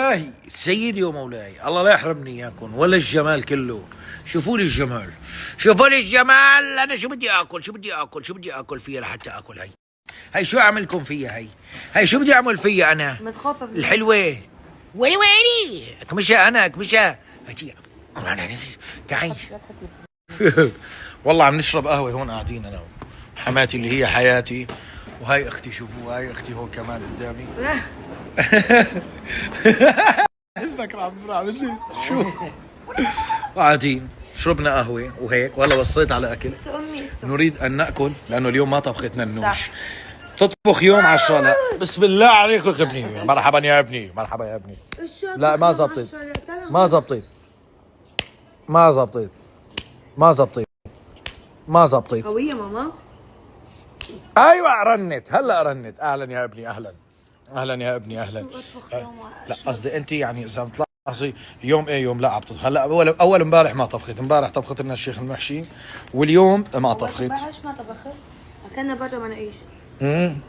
مولاي سيدي ومولاي، الله لا يحرمني اياكم ولا الجمال كله. شوفوا لي الجمال، شوفوا لي الجمال. انا شو بدي اكل، شو بدي اكل، شو بدي اكل فيها لحتى اكل هي شو اعملكم فيها هي شو بدي اعمل فيها انا متخوفة الحلوه. ويلي اكمشها انا اكمشها. تعي. والله عم نشرب قهوه هون قاعدين انا حماتي اللي هي حياتي، وهاي اختي. شوفوا هاي اختي هون كمان قدامي. الفكرة عم عملت لي شو قاعدين شربنا قهوه وهيك، وهلا وصيت على اكل. نريد ان ناكل لانه اليوم ما طبختنا النوش. تطبخ يوم 10. لا بسم الله عليك يا ابني. مرحبا يا ابني، مرحبا يا ابني. لا ما زبطت، ما زبطت، ما زبطت، ما زبطت، ما زبطت. قوية ماما. ايوه رنت، هلا رنت. اهلا يا ابني، اهلا اهلا يا ابني، اهلا. لا قصدي انت يعني اذا بتلاحظي يوم ايه يوم لا عم تطبخ. هلا اول امبارح ما طبخت، امبارح طبخت لنا الشيخ المحشي، واليوم ما طبخت. امبارح ما طبخت، اكلنا برا ما نعيش.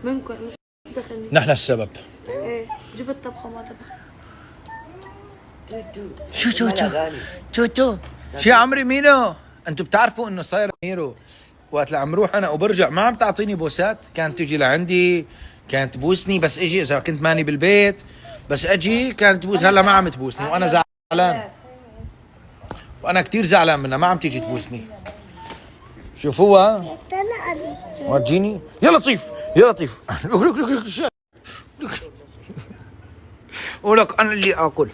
منكم مش دخلني. نحن السبب. ايه جبت طبخة ما طبخت. شو توتو شو يا عمري مينو؟ انتم بتعرفوا انه صاير ميرو وقت عم روح انا وبرجع ما عم تعطيني بوسات. كانت تجي لعندي كانت تبوسني بس اجي اذا كنت ماني بالبيت، بس اجي كانت تبوس. هلا ما عم تبوسني وانا زعلان، وانا كثير زعلان منها. ما عم تيجي تبوسني. شوفوها ورجيني. يا لطيف يا لطيف. ولك انا اللي اكل.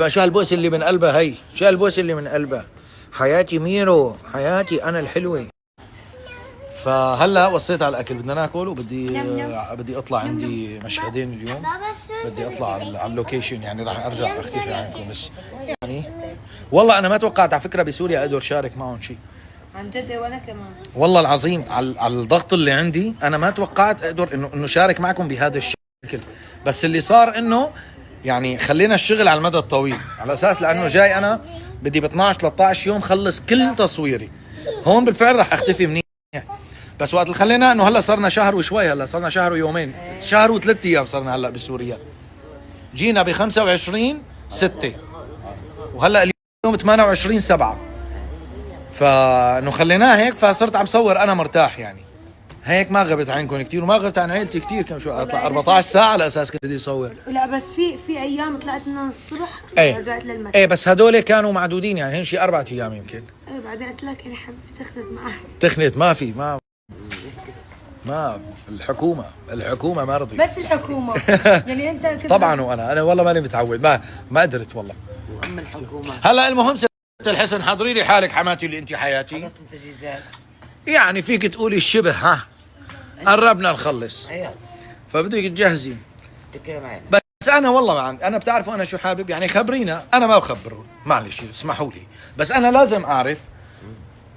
شو هالبوس اللي من قلبها هي؟ شو هالبوس اللي من قلبها؟ حياتي ميرو، حياتي انا الحلوه. فهلا وصيت على الاكل، بدنا ناكل بدي اطلع. عندي مشهدين اليوم، بدي اطلع على اللوكيشن يعني. راح ارجع اختفي عنكم بس يعني. والله انا ما توقعت على فكره بسوريا اقدر شارك معهم شيء عن جد وانا كمان والله العظيم. على الضغط اللي عندي انا ما توقعت اقدر انه شارك معكم بهذا الشكل. بس اللي صار انه يعني خلينا الشغل على المدى الطويل، على اساس لانه جاي انا بدي ب 12 13 يوم خلص كل تصويري. هون بالفعل راح اختفي منيح، بس وقت اللي خلينا انه هلا صرنا شهر وشوي، هلا صرنا شهر ويومين، شهر وثلاث ايام صرنا هلا بسوريا. جينا ب 25/6 وهلا اليوم 28/7. فانه خليناه هيك، فصرت عم صور انا مرتاح يعني. هيك ما غبت عنكم كثير وما غبت عن عيلتي كثير. كم شو اطلع 14 ساعه على اساس كنت بدي اصور. لا بس في ايام طلعت لنا الصبح رجعت للمساء. ايه بس هدول كانوا معدودين يعني، هن شي 4 ايام يمكن. ايه بعدين قلت لك انا حبيت تخلط معك. تخنت ما في ما الحكومه ما رضيت. بس الحكومه يعني انت كنت طبعا. وانا والله ماني متعود، ما قدرت والله. واما الحكومه هلا المهم ست الحسن حضري لي حالك حماتي اللي انت حياتي. خلصت التجهيزات يعني فيك تقولي الشبه. ها قربنا نخلص، ايوه فبدك تجهزي. تكرم معنا. بس انا والله ما عندي، انا بتعرفوا انا شو حابب يعني. خبرينا، انا ما بخبرهم معلش اسمحوا لي، بس انا لازم اعرف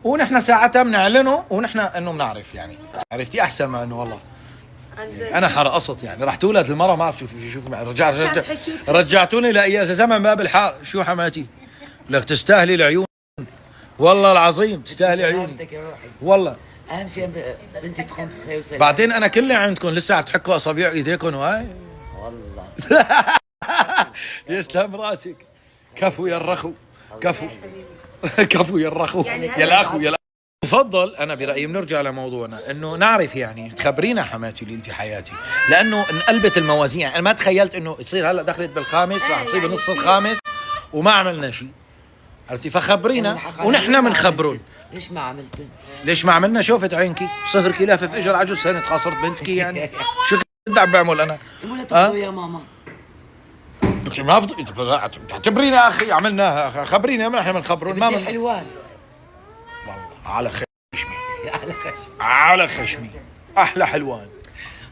ونحن ساعتها بنعلنه ونحن انه بنعرف يعني. عرفتي احسن ما انه والله يعني انا حرقصت يعني. راح تولد المرة ما اعرف شو رجعتوني لايام زمن باب الحار. شو حماتي لك تستاهلي العيون والله العظيم، تستاهلي عيوني والله. اهم شيء بنتي تكون بخير وسلام. بعدين انا كلي عندكم لسه عم تحكوا اصابع ايديكم وهاي. والله يسلم راسك. كفو يا الرخو، كفو كفو يا الرخو يا الاخو يا بفضل. انا برايي بنرجع لموضوعنا انه نعرف يعني. تخبرينا حماتي اللي انت حياتي، لانه انقلبت الموازين يعني. انا ما تخيلت انه يصير هلا دخلت بالخامس راح تصير بنص الخامس وما عملنا شيء. عرفتي؟ فخبرينا ونحن بنخبرون. ليش ما عملت؟ ليش ما عملنا؟ شوفت عينكي صهر كلاف في اجر عجوز سنه خاصرت بنتك يعني. شو كنت عم بعمل انا؟ ولا تفضل يا ماما. ما اعتبرينا اخي عملناها. خبرينا ما احنا بنخبرون. ما بدي حلوان والله على خشمي على خشم على خشمي. احلى حلوان.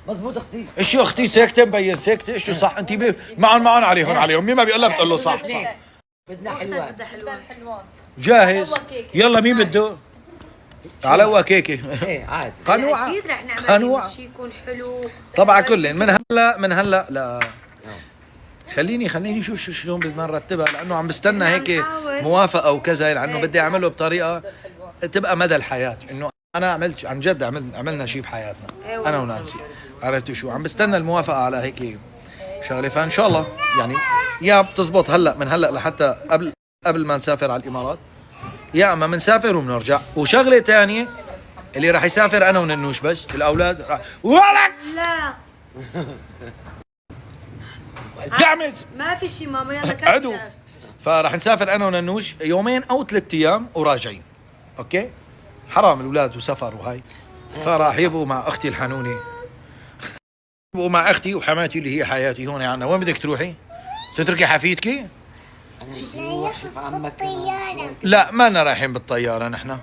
مزبوط اختي. اشو اختي ساكته مبين ساكته. اشو صح انت معهم عليهم مين ما بيقول لها بتقول له صح. بدنا حلوان. جاهز يلا. مين بده؟ تعال هو كيكه. ايه عادي قنوعه اكيد رح نعمل قنوعه شيء يكون حلو طبعا. كلن من هلا لا. خليني اشوف شلون بدنا نرتبها، لانه عم بستنى هيك موافقه وكذا، لانه بدي اعمله بطريقه تبقى مدى الحياه. انه انا عملت عن جد عملنا شيء بحياتنا انا ونانسي. عرفتي شو؟ عم بستنى الموافقه على هيك شغله، فان شاء الله يعني يا بتزبط هلا من هلا لحتى قبل ما نسافر على الامارات، يا اما بنسافر وبنرجع. وشغله ثانيه اللي راح يسافر انا وننوش بس، الاولاد راح ولك لا دعمز ما في شيء ماما، يلا عدو. كتر. فراح نسافر انا وننوش يومين او 3 ايام وراجعين. اوكي، حرام الاولاد وسفر وهاي. فراح يبقوا مع اختي الحنونه، يبقوا مع اختي وحماتي اللي هي حياتي هون عنا. وين بدك تروحي؟ تتركي حفيدك؟ انا اروح اشوف عمك كمان. لا ما لنا رايحين بالطياره، نحن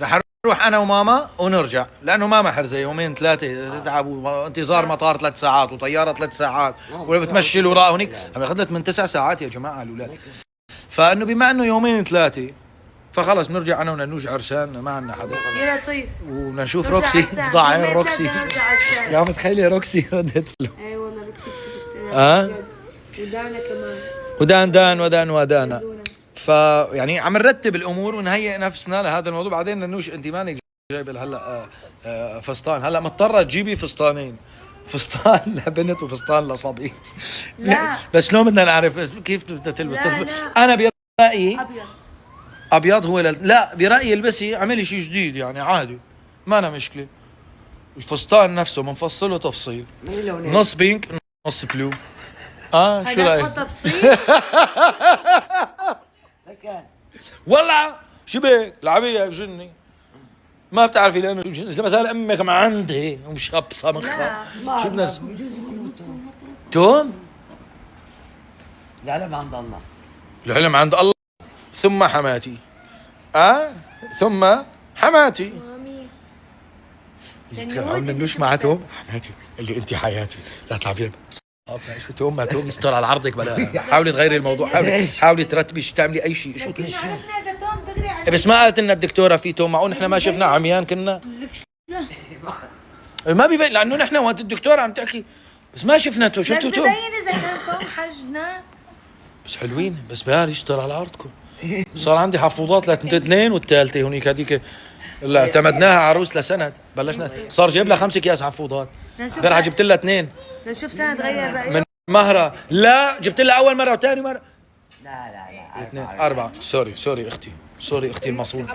رح نروح انا وماما ونرجع، لانه ماما حرزه يومين ثلاثه تتعب، وانتظار مطار 3 ساعات وطياره 3 ساعات، ولا بتمشي الوراء هنيك عم ياخذ من 9 ساعات يا جماعه الاولاد. فانه بما انه يومين ثلاثه فخلص بنرجع انا وننوش عرسان، ما عندنا حدا، يا لطيف وبدنا نشوف نرجع روكسي. عرسان. ضاعين يومين روكسي ثلاثة نرجع عرسان. يا متخيلي روكسي ردت له. اي والله بكسب تشتري. آه؟ ودانا كمان. ودانا دونا. فيعني عم نرتب الامور ونهيئ نفسنا لهذا الموضوع. بعدين ننوش انت مانك جايبه هلا فستان، هلا مضطره تجيبي فستانين، فستان لبنت وفستان لصبي. لا. بس شلون بدنا نعرف كيف بدها تلبس؟ لا. انا برايي ابيض. ابيض هو لا، برايي البسي اعملي شيء جديد يعني عادي، ما أنا مشكله. الفستان نفسه منفصله تفصيل، من اللونين؟ نص بينك نص بلو. شو هذا رايك؟ تفصيل. لكن والله شبك العبيه جني ما بتعرفي لانه اذا مثلا امك ما عندي ومشبصه مخها. شو بدنا نسوي؟ بجوز يكونوا توم العلم عند الله. العلم عند الله ثم حماتي. ثم حماتي. مامي تخيل نلوش مع توم حماتي اللي انت حياتي لا تلعبين. شو توم ما توم يستر على عرضك بلا. حاولي تغيري الموضوع، حاولي ترتبي شو تعملي اي شيء. شو عرفنا اذا توم دغري على بس ما قالت لنا الدكتوره في توم، معقول نحن ما شفنا عميان كنا؟ ما بيبين لانه نحن وقت الدكتوره عم تحكي بس ما شفنا تو. شفتوا بس توم؟ ببين اذا كان توم حجنا. بس حلوين، بس بيار يستر على عرضكم. صار عندي حفوضات لاثنين والثالثه هونيك هذيك اللي اعتمدناها عروس لسند، بلشنا صار جايب لها 5 اكياس حفوضات. امبارح جبت لها 2 نشوف سنة تغير رأيه. من مهرة. لا جبت لها اول مره وثاني مره لا 2 4. سوري اختي، سوري اختي المصون.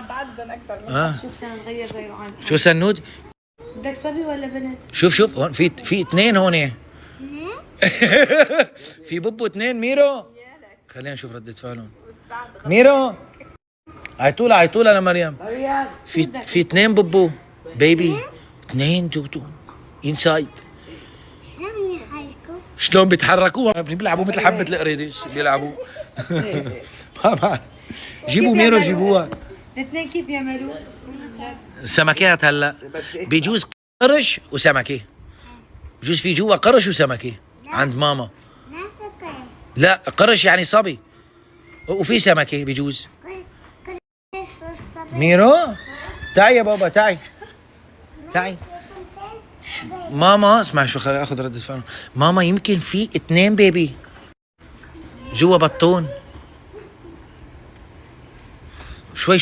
شوف سنة تغير رأيه عنه. شو سنود؟ بدك صبي ولا بنت؟ شوف هون في 2 هون. في بوبو 2 ميرو. خلينا نشوف ردة فعلهم. ميرو عيطولها لمريم. مريم في 2 بوبو بيبي، 2 توتو انسايد. شلون بيتحركوا؟ بيلعبوا مثل حبة القريدش بيلعبوا. ما بعرف. جيبوا ميرو جيبوها. الاثنين كيف يعملوا؟ سمكات هلا بيجوز قرش وسمكة، بجوز في جوا قرش وسمكة عند ماما. لا قرش يعني صبي، وفي سمكة بجوز. ميرو تعي يا بابا تعي. ماما اسمع شو، خليني اخذ ردة فعل ماما. يمكن في 2 بيبي جوا بطون. شوي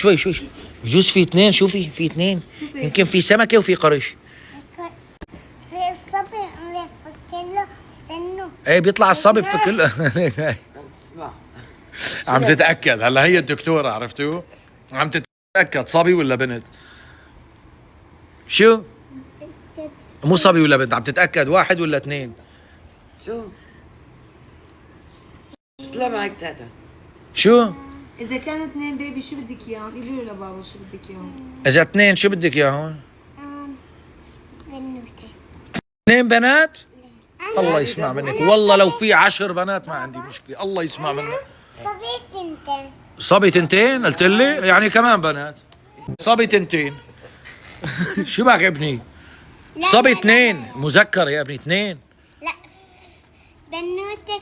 بجوز في 2. شوفي في 2 يمكن في سمكة وفي قرش. ايه بيطلع الصبي في كله. تسمع عم تتأكد هلا هي الدكتورة، عرفتوا؟ عم تتأكد صبي ولا بنت. شو؟ مو صبي ولا بنت، عم تتأكد 1 ولا 2. شو لا معك تاتا. شو؟ إذا كانوا 2 بيبي شو بدك إياهم؟ قولوا له لبابا شو بدك إياهم؟ إذا 2 شو بدك إياهم؟ 2 بنات؟ الله يسمع منك، والله لو في 10 بنات ما عندي مشكلة، الله يسمع منك. صبي 2 قلت لي يعني كمان بنات. صبي 2. شو بك ابني؟ صبي 2 مذكر يا ابني 2. لا بنوتك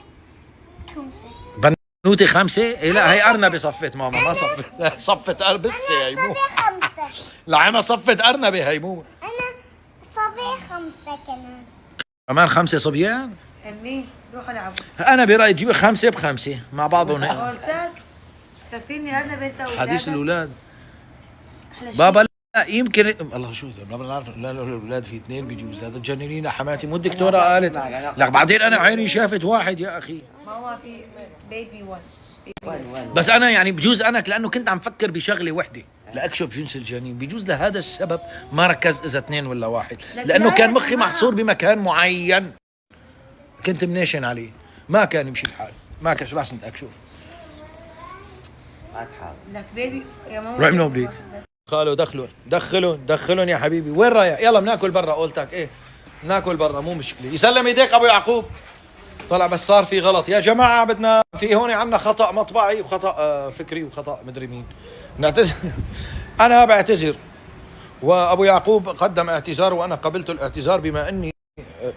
5. بنوتي 5؟ إيه لا هي أرنبة صفت ماما، ما صفت. صفت أربسة هي مو. لا ما صفت أرنبة هي مو. أنا صبي 5 كمان. كمان 5 صبيان؟ أمي روحوا العبوا. أنا برأيي تجيبي 5 ب5 مع بعضهم هيك. قلت لك فاكريني أنا بنت أولاد. حديث الأولاد. أحلى شيء. بابا يمكن الله شو ما بنعرف. لا الاولاد في اثنين بيجوز. لا تجننينا حماتي، مو الدكتوره قالت لك بعدين انا عيني شافت واحد يا اخي. ما هو في بيبي 1. بس انا يعني بجوز انا لانه كنت عم فكر بشغله وحده لاكشف جنس الجنين، بجوز لهذا السبب ما ركزت اذا اثنين ولا واحد، لانه كان مخي محصور بمكان معين كنت منيشن عليه، ما كان يمشي الحال، ما كان بس بدي اكشف. ما تحاول. لك بيبي يا ماما. روح منهم بليك. خالو دخلون يا حبيبي. وين رايح؟ يلا بناكل برا. قولتك ايه ناكل برا مو مشكله. يسلم ايديك ابو يعقوب. طلع بس صار في غلط يا جماعه، بدنا في هون عندنا خطا مطبعي وخطا فكري وخطا مدري مين. نعتذر. انا بعتذر وابو يعقوب قدم اعتذار وانا قبلت الاعتذار بما اني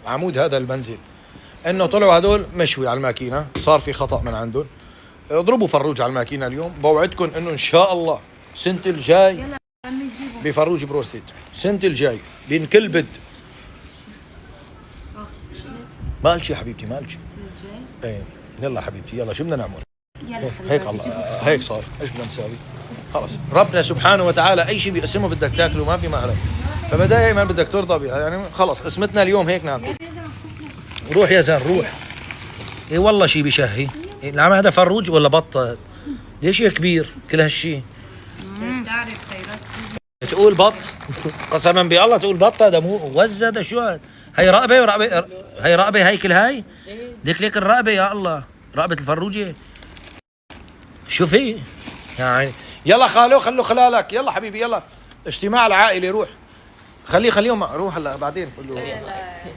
عمود هذا المنزل، انه طلعوا هدول مشوي على الماكينه، صار في خطا من عندهم. اضربوا فروج على الماكينه اليوم. بوعدكم انه ان شاء الله السنه الجاي بفروج بروستيت، السنه الجاي بينكل بد. مالك شي حبيبتي مالك. ايه يلا حبيبتي يلا شو بدنا نعمل؟ هيك الله هيك صار، ايش بدنا نساوي؟ خلص ربنا سبحانه وتعالى اي شيء بيقسمه بدك تاكله، ما في مهله، فبدايما بدك ترضى بها. يعني خلص قسمتنا اليوم هيك ناكل. روح يا زين روح. ايه والله شيء بشهي. إيه العم هذا فروج ولا بط؟ ليش يا كبير كل هالشيء؟ بتعرف خيرات تقول بط قسما بالله تقول بط. هذا مو وز، هذا شو هذا؟ هي رقبه هي رقبه هي كل هاي ليك الرقبه يا الله، رقبه الفروجه. شو في يعني؟ يلا خلوا خلالك. يلا حبيبي يلا اجتماع العائله. روح خليهم روح هلا بعدين قول له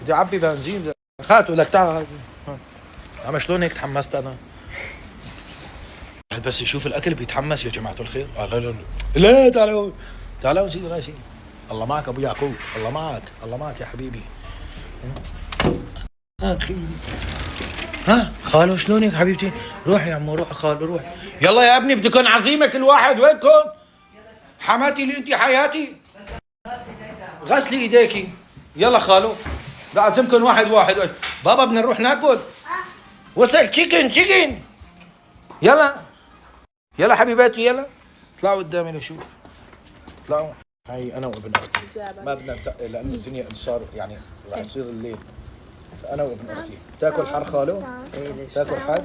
بدي اعبي بنزين. خاتوا لك تعال. عم شلون هيك تحمست انا؟ بس يشوف الاكل بيتحمس يا جماعه الخير. لا تعالوا سيدي راسي. الله معك ابو يعقوب، الله معك يا حبيبي. اخي ها خالو شلونك حبيبتي؟ روح يا عمو روح خالو روح. يلا يا ابني بدكم عزيمه كل واحد. وينكم؟ حماتي اللي انت حياتي. غسلي ايديكي. يلا خالو بعزمكم واحد. بابا بدنا نروح ناكل. وصل تشيكن. يلا حبيباتي يلا اطلعوا قدامي لشوف. اطلعوا. هاي انا وابن اختي ما بدنا نتقل لانه الدنيا صار يعني رح يصير الليل، فانا وابن اختي. تاكل حر خالو؟ تاكل حر؟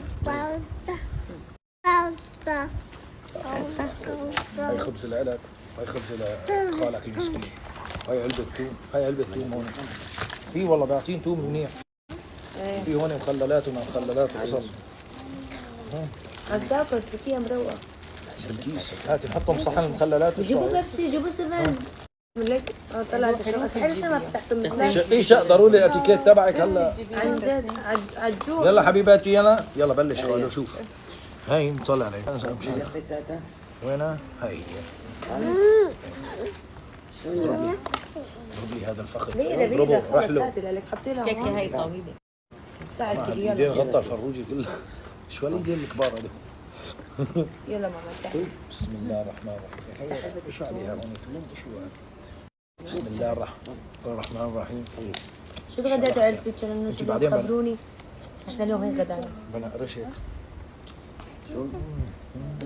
هاي خبز لك، هاي خبز لخالك المسكين، هاي علبة توم، هاي علبة توم هون. في والله بعطين توم منيح. في هون مخللات وما مخللات وقصص. عم تاكل تركيا مروقه بالكيس. هاتي نحطهم صحن المخللات. جيبوا بيبسي جيبوا 7 لك. طلعت اسحل شو ما فتحتم ايش ضروري الاتيكيت تبعك هلا عن جد عالجوع. يلا حبيباتي يلا بلش خالو شوف. هاي مطلع علي وينها؟ هاي اضرب لي هذا الفخذ. اضربه راح له. لك حطي لها كيكه هي طويله. تعال كده ايدين يلا غطى الفروجي كلها. شو الايدين الكبار هذول؟ يلا ماما تعال. بسم الله الرحمن الرحيم. شو عليها هون شو بسم الله الرحمن الرحيم. شو تغديتوا عيلتك عشان شو بعدين خبروني. احنا اليوم هيك غدانا. بنقرش هيك.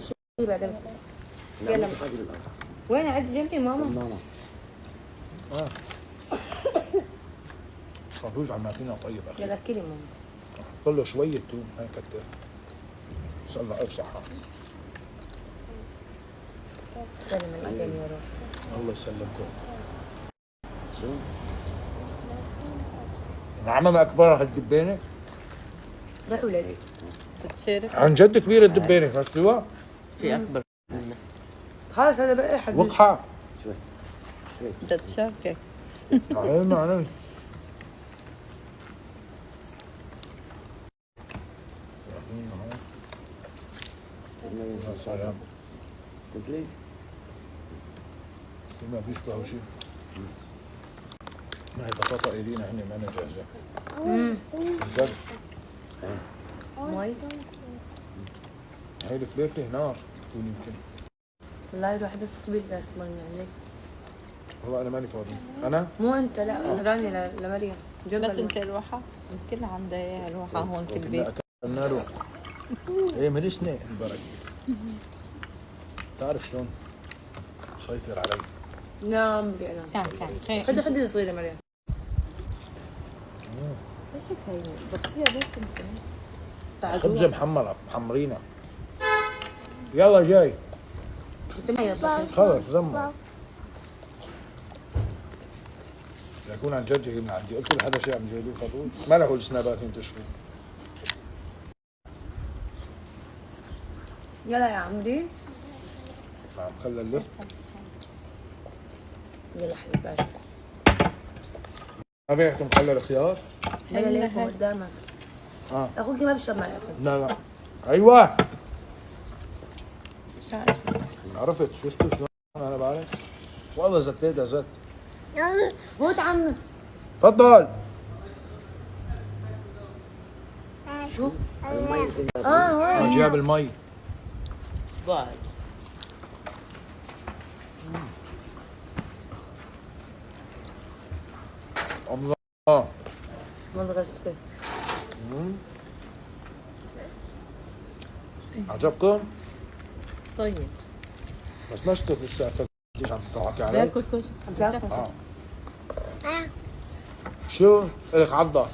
شو بعدين؟ يلا وين عندي جنبي ماما؟ فروج على الماكينه طيب اخي. يلا كلي ماما. حط له شويه توم هاي كتر. ان شاء الله الف صحه. سلم الايدين يا روح. الله يسلمكم. عمما اكبر هالدبانه؟ روح ولادي. تتشارك عن جد كبيره الدبانه غسلوها؟ في اكبر. خلص هذا بقى حد وقحه. بدها تشاركك. ايه معلش. صايم. قلت لي ما بيشبهوا شيء. ما هي بطاطا إيدينا هن ما جاهزة. جد. مي. هاي الفليفلة نار تكون يمكن. والله الواحد بس قبل كاس مي من عندك. والله أنا ماني فاضي. أنا؟ مو أنت لا راني لمريم. بس انت الروحه الكل عندها اياها الروحه هون في البيت. أكلنا له. إيه ملسنة البركة. تعرف شلون؟ سيطر علي. لا مريم كان خير. خدي صغيرة مريم. ايش هي بطيئة ليش خبزة محمرينها. يلا جاي. انت ما يطلع. خلص زمر. يكون عن جد جاي من عندي، قلت له هذا شيء عم جايبين فضول، ما له السنابات ينتشروا. يلا يا عمري. نعم خلى اللفت. يلا حبيبات. ما بيحكي مخلى الخيار؟ هلا ليكم قدامك. اخوك ما بيشرب معي اكل. لا ايوه شو اسمه؟ عرفت شفتوا شلون انا بعرف؟ والله زتيتها زت. فوت عمي. تفضل. شو؟ جاب المي. باي. الله. ما تغشك. عجبكم؟ طيب بس نشطت لسه ليش عم تحكي علي؟ باكل كوز. عم تاكل؟ شو؟ إلك عضة.